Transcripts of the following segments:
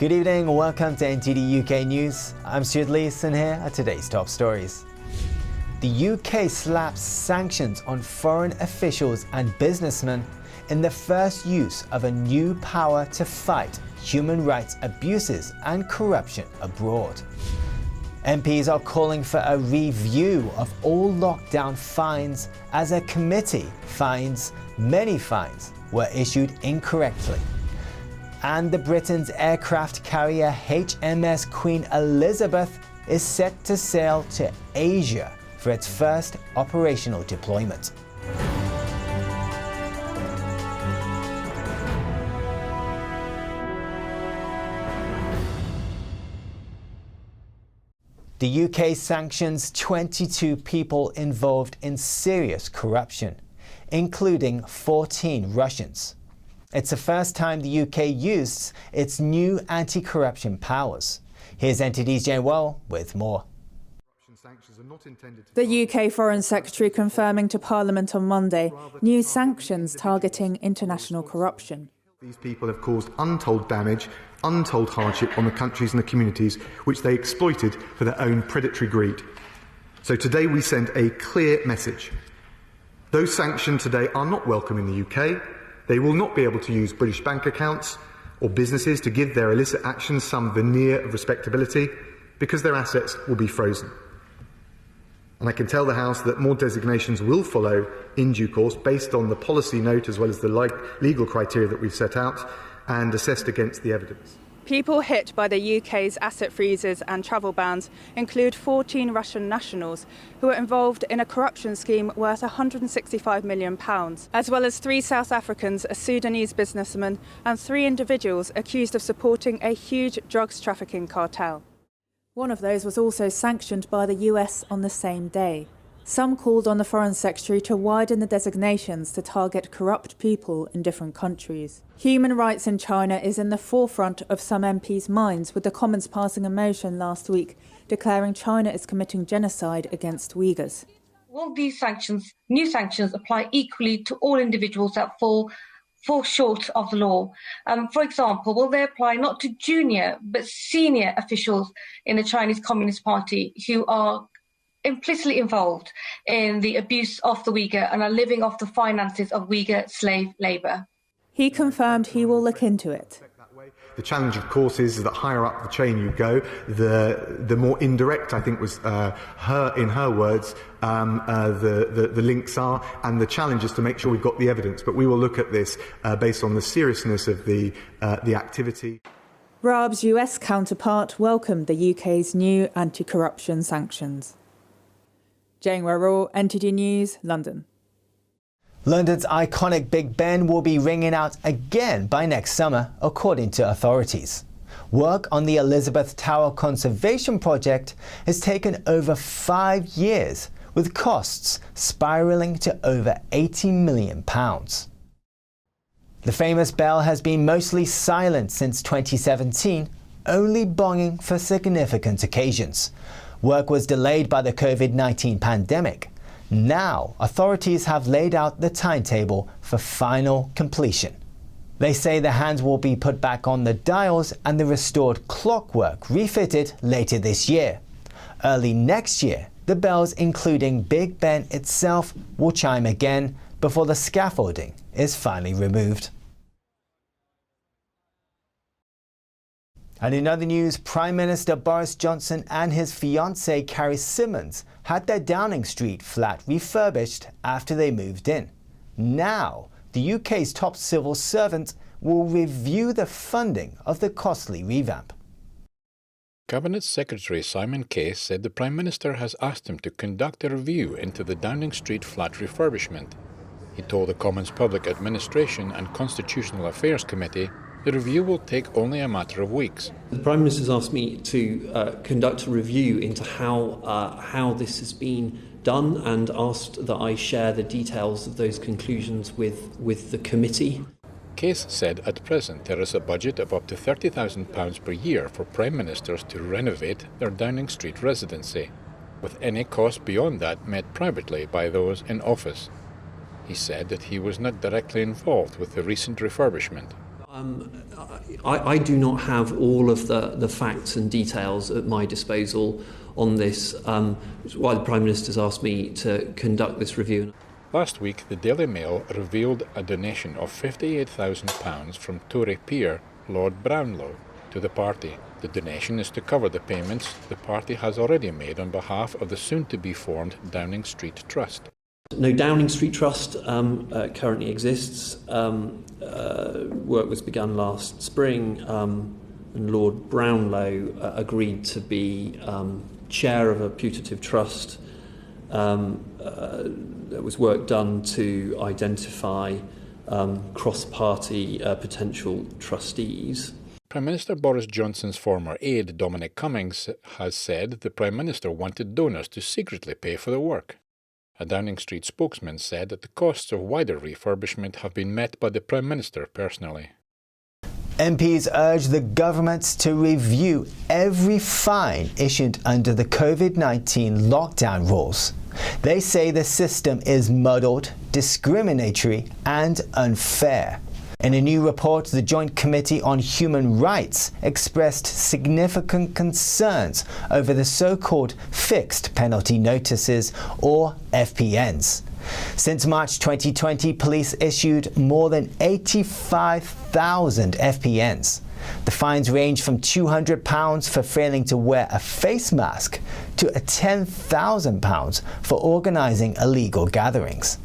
Good evening and welcome to NTD UK News. I'm Stuart Lees and here are today's top stories. The UK slaps sanctions on foreign officials and businessmen in the first use of a new power to fight human rights abuses and corruption abroad. MPs are calling for a review of all lockdown fines as a committee finds many fines were issued incorrectly. And the Britain's aircraft carrier HMS Queen Elizabeth is set to sail to Asia for its first operational deployment. The UK sanctions 22 people involved in serious corruption, including 14 Russians. It's the first time the UK used its new anti-corruption powers. Here's NTD's Jane Well with more. The UK Foreign Secretary confirming to Parliament on Monday new sanctions targeting international corruption. These people have caused untold damage, untold hardship on the countries and the communities which they exploited for their own predatory greed. So today we send a clear message. Those sanctioned today are not welcome in the UK. They will not be able to use British bank accounts or businesses to give their illicit actions some veneer of respectability because their assets will be frozen. And I can tell the House that more designations will follow in due course based on the policy note as well as the legal criteria that we've set out and assessed against the evidence. People hit by the UK's asset freezes and travel bans include 14 Russian nationals who were involved in a corruption scheme worth £165 million, as well as 3 South Africans, a Sudanese businessman, and 3 individuals accused of supporting a huge drugs trafficking cartel. One of those was also sanctioned by the US on the same day. Some called on the Foreign Secretary to widen the designations to target corrupt people in different countries. Human rights in China is in the forefront of some MPs' minds, with the Commons passing a motion last week declaring China is committing genocide against Uyghurs. Will these sanctions, new sanctions, apply equally to all individuals that fall short of the law? For example, will they apply not to junior but senior officials in the Chinese Communist Party who are implicitly involved in the abuse of the Uyghur and are living off the finances of Uyghur slave labour? He confirmed he will look into it. The challenge, of course, is that higher up the chain you go, the more indirect, I think was in her words, the links are, and the challenge is to make sure we've got the evidence. But we will look at this based on the seriousness of the activity. Raab's US counterpart welcomed the UK's new anti-corruption sanctions. Jane Warrell, NTD News, London. London's iconic Big Ben will be ringing out again by next summer, according to authorities. Work on the Elizabeth Tower Conservation Project has taken over 5 years, with costs spiralling to over £80 million. The famous bell has been mostly silent since 2017, only bonging for significant occasions. Work was delayed by the Covid19 pandemic. Now, authorities have laid out the timetable for final completion. They say the hands will be put back on the dials and the restored clockwork refitted later this year. Early next year, the bells, including Big Ben itself, will chime again before the scaffolding is finally removed. And in other news, Prime Minister Boris Johnson and his fiancée Carrie Symonds had their Downing Street flat refurbished after they moved in. Now, the UK's top civil servant will review the funding of the costly revamp. Cabinet Secretary Simon Case said the Prime Minister has asked him to conduct a review into the Downing Street flat refurbishment. He told the Commons Public Administration and Constitutional Affairs Committee the review will take only a matter of weeks. The Prime Minister's asked me to conduct a review into how this has been done and asked that I share the details of those conclusions with the committee. Case said at present there is a budget of up to £30,000 per year for Prime Ministers to renovate their Downing Street residency, with any cost beyond that met privately by those in office. He said that he was not directly involved with the recent refurbishment. I do not have all of the facts and details at my disposal on this, which is why the Prime Minister's asked me to conduct this review. Last week, the Daily Mail revealed a donation of £58,000 from Tory peer Lord Brownlow to the party. The donation is to cover the payments the party has already made on behalf of the soon-to-be-formed Downing Street Trust. No Downing Street Trust currently exists. Work was begun last spring, and Lord Brownlow agreed to be chair of a putative trust. There was work done to identify cross-party potential trustees. Prime Minister Boris Johnson's former aide Dominic Cummings has said the Prime Minister wanted donors to secretly pay for the work. A Downing Street spokesman said that the costs of wider refurbishment have been met by the Prime Minister personally. MPs urge the government to review every fine issued under the Covid-19 lockdown rules. They say the system is muddled, discriminatory and unfair. In a new report, the Joint Committee on Human Rights expressed significant concerns over the so-called fixed penalty notices, or FPNs. Since March 2020, police issued more than 85,000 FPNs. The fines range from £200 for failing to wear a face mask to £10,000 for organising illegal gatherings.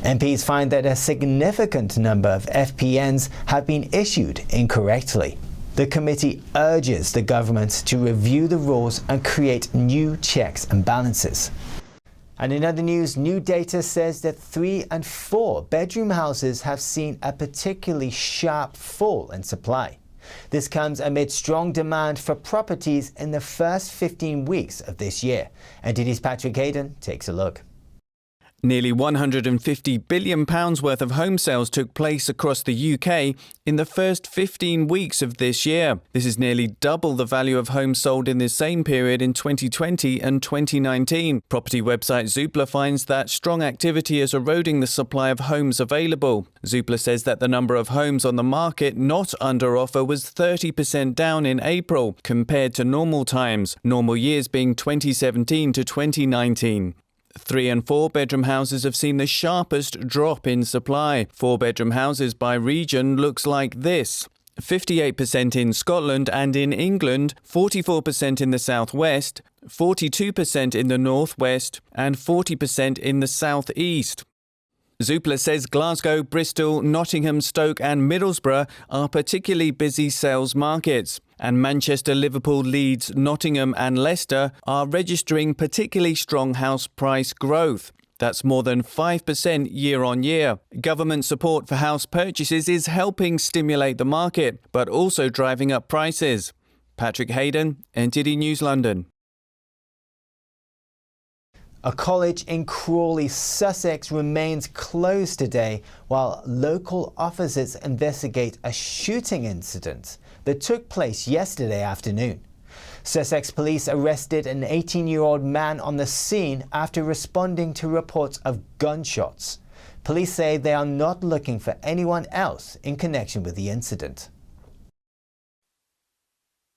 MPs find that a significant number of FPNs have been issued incorrectly. The committee urges the government to review the rules and create new checks and balances. And in other news, new data says that 3- and 4-bedroom houses have seen a particularly sharp fall in supply. This comes amid strong demand for properties in the first 15 weeks of this year. NTD's Patrick Hayden takes a look. Nearly £150 billion worth of home sales took place across the UK in the first 15 weeks of this year. This is nearly double the value of homes sold in the same period in 2020 and 2019. Property website Zoopla finds that strong activity is eroding the supply of homes available. Zoopla says that the number of homes on the market not under offer was 30% down in April compared to normal times, normal years being 2017 to 2019. 3- and 4-bedroom houses have seen the sharpest drop in supply. 4-bedroom houses by region looks like this. 58% in Scotland and in England, 44% in the southwest, 42% in the northwest and 40% in the southeast. Zoopla says Glasgow, Bristol, Nottingham, Stoke and Middlesbrough are particularly busy sales markets. And Manchester, Liverpool, Leeds, Nottingham and Leicester are registering particularly strong house price growth. That's more than 5% year on year. Government support for house purchases is helping stimulate the market, but also driving up prices. Patrick Hayden, NTD News, London. A college in Crawley, Sussex remains closed today while local officers investigate a shooting incident that took place yesterday afternoon. Sussex police arrested an 18-year-old man on the scene after responding to reports of gunshots. Police say they are not looking for anyone else in connection with the incident.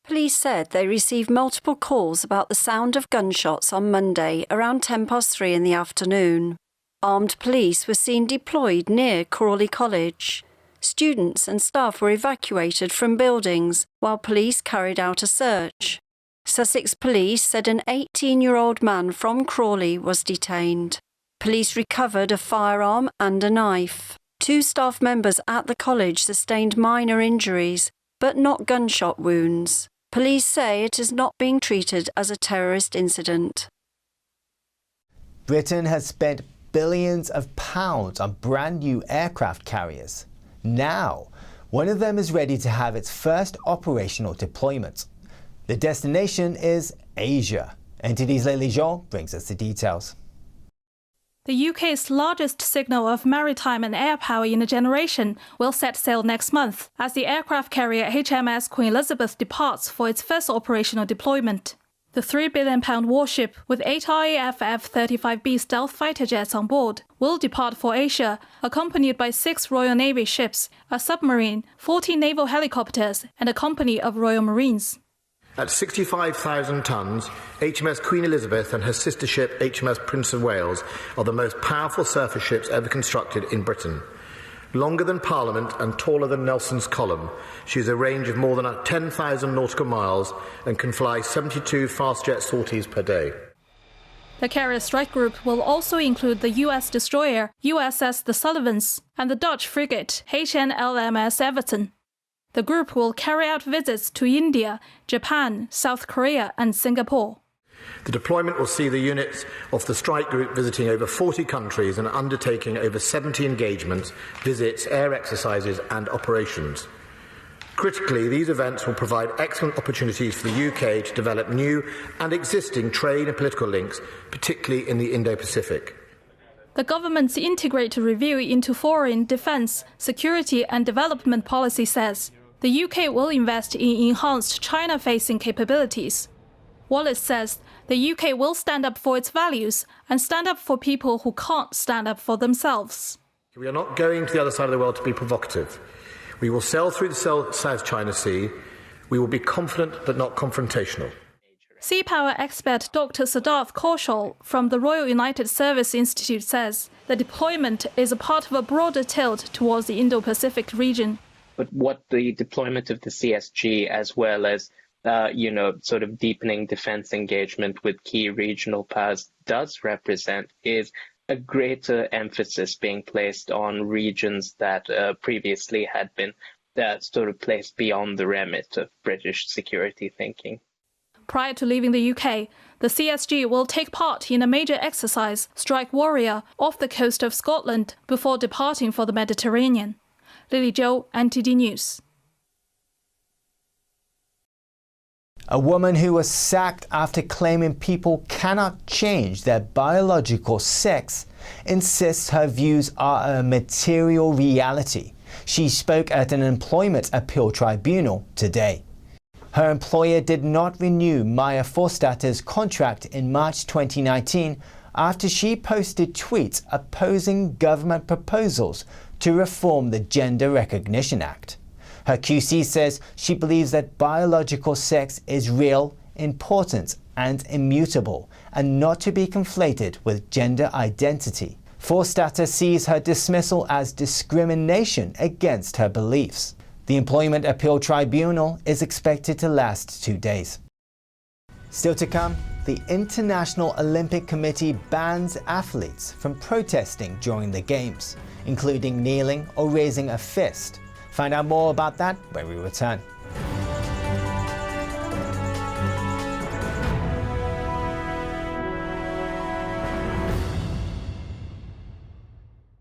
Police said they received multiple calls about the sound of gunshots on Monday around 3:10 in the afternoon. Armed police were seen deployed near Crawley College. Students and staff were evacuated from buildings while police carried out a search. Sussex police said an 18-year-old man from Crawley was detained. Police recovered a firearm and a knife. 2 staff members at the college sustained minor injuries, but not gunshot wounds. Police say it is not being treated as a terrorist incident. Britain has spent billions of pounds on brand new aircraft carriers. Now, one of them is ready to have its first operational deployment. The destination is Asia. NTD's Lily Jean brings us the details. The UK's largest signal of maritime and air power in a generation will set sail next month as the aircraft carrier HMS Queen Elizabeth departs for its first operational deployment. The £3 billion warship, with 8 RAF F-35B stealth fighter jets on board, will depart for Asia, accompanied by 6 Royal Navy ships, a submarine, 14 naval helicopters, and a company of Royal Marines. At 65,000 tonnes, HMS Queen Elizabeth and her sister ship HMS Prince of Wales are the most powerful surface ships ever constructed in Britain. Longer than Parliament and taller than Nelson's Column, she has a range of more than 10,000 nautical miles and can fly 72 fast-jet sorties per day. The carrier strike group will also include the US destroyer USS The Sullivans and the Dutch frigate HNLMS Everton. The group will carry out visits to India, Japan, South Korea and Singapore. The deployment will see the units of the strike group visiting over 40 countries and undertaking over 70 engagements, visits, air exercises and operations. Critically, these events will provide excellent opportunities for the UK to develop new and existing trade and political links, particularly in the Indo-Pacific. The government's integrated review into foreign, defence, security and development policy says the UK will invest in enhanced China-facing capabilities. Wallace says the UK will stand up for its values and stand up for people who can't stand up for themselves. We are not going to the other side of the world to be provocative. We will sail through the South China Sea. We will be confident but not confrontational. Sea power expert Dr. Siddharth Kaushal from the Royal United Service Institute says the deployment is a part of a broader tilt towards the Indo-Pacific region. But what the deployment of the CSG, as well as sort of deepening defense engagement with key regional powers does represent is a greater emphasis being placed on regions that previously had been sort of placed beyond the remit of British security thinking. Prior to leaving the UK, the CSG will take part in a major exercise, Strike Warrior, off the coast of Scotland before departing for the Mediterranean. Lily Zhou, NTD News. A woman who was sacked after claiming people cannot change their biological sex insists her views are a material reality. She spoke at an employment appeal tribunal today. Her employer did not renew Maya Forstatter's contract in March 2019 after she posted tweets opposing government proposals to reform the Gender Recognition Act. Her QC says she believes that biological sex is real, important and immutable and not to be conflated with gender identity. Forstatter sees her dismissal as discrimination against her beliefs. The Employment Appeal Tribunal is expected to last 2 days. Still to come, the International Olympic Committee bans athletes from protesting during the Games, including kneeling or raising a fist. Find out more about that when we return.